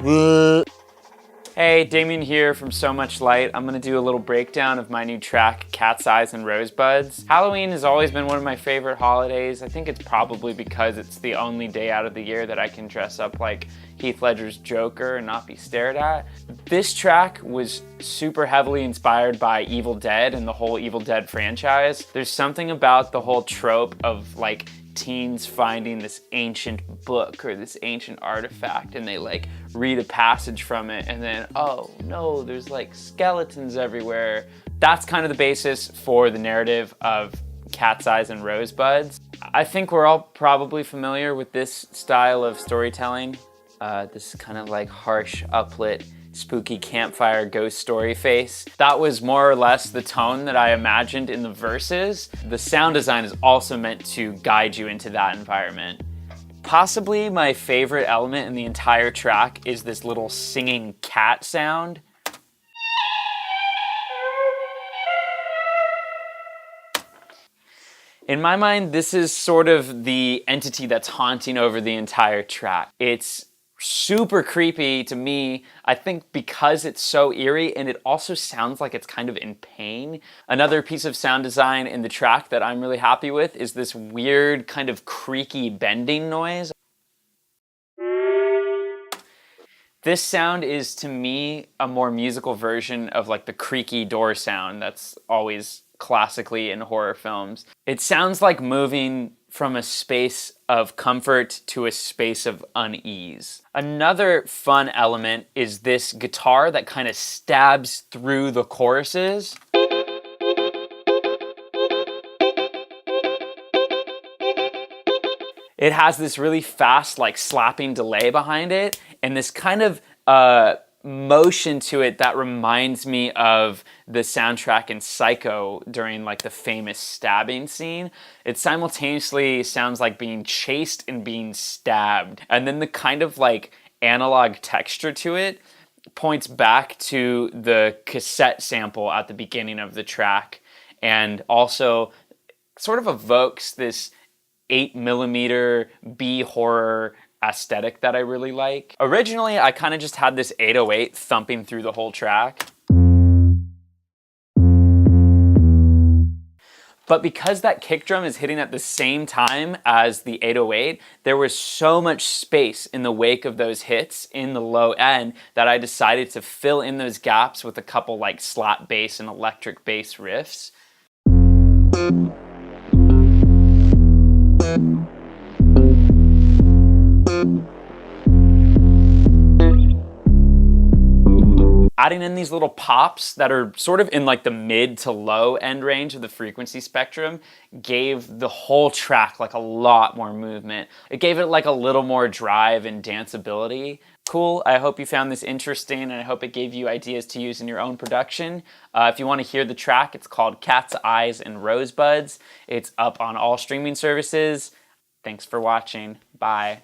Hey, Damien here from So Much Light. I'm gonna do a little breakdown of my new track, Cat's Eyes and Rosebuds. Halloween has always been one of my favorite holidays. I think it's probably because it's the only day out of the year that I can dress up like Heath Ledger's Joker and not be stared at. This track was super heavily inspired by Evil Dead and the whole Evil Dead franchise. There's something about the whole trope of like teens finding this ancient book or this ancient artifact and they like read a passage from it and then, oh no, there's like skeletons everywhere. That's kind of the basis for the narrative of Cat's Eyes and Rosebuds. I think we're all probably familiar with this style of storytelling. This kind of like harsh, uplit, spooky campfire ghost story face. That was more or less the tone that I imagined in the verses. The sound design is also meant to guide you into that environment. Possibly my favorite element in the entire track is this little singing cat sound. In my mind, this is sort of the entity that's haunting over the entire track. It's super creepy to me, I think because it's so eerie and it also sounds like it's kind of in pain. Another piece of sound design in the track that I'm really happy with is this weird kind of creaky bending noise. This sound is to me a more musical version of like the creaky door sound that's always classically in horror films. It sounds like moving from a space of comfort to a space of unease. Another fun element is this guitar that kind of stabs through the choruses. It has this really fast, like slapping delay behind it, and this kind of motion to it that reminds me of the soundtrack in Psycho during like the famous stabbing scene. It simultaneously sounds like being chased and being stabbed. And then the kind of like analog texture to it points back to the cassette sample at the beginning of the track and also sort of evokes this 8mm B horror aesthetic that I really like. Originally, I kind of just had this 808 thumping through the whole track. But because that kick drum is hitting at the same time as the 808, there was so much space in the wake of those hits in the low end that I decided to fill in those gaps with a couple like slap bass and electric bass riffs. Adding in these little pops that are sort of in like the mid to low end range of the frequency spectrum gave the whole track like a lot more movement. It gave it like a little more drive and danceability. Cool, I hope you found this interesting and I hope it gave you ideas to use in your own production. If you want to hear the track, it's called Cat's Eyes and Rosebuds. It's up on all streaming services. Thanks for watching. Bye.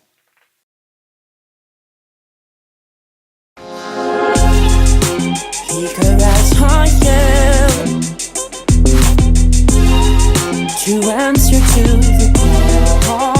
Eager as I am to answer to the call.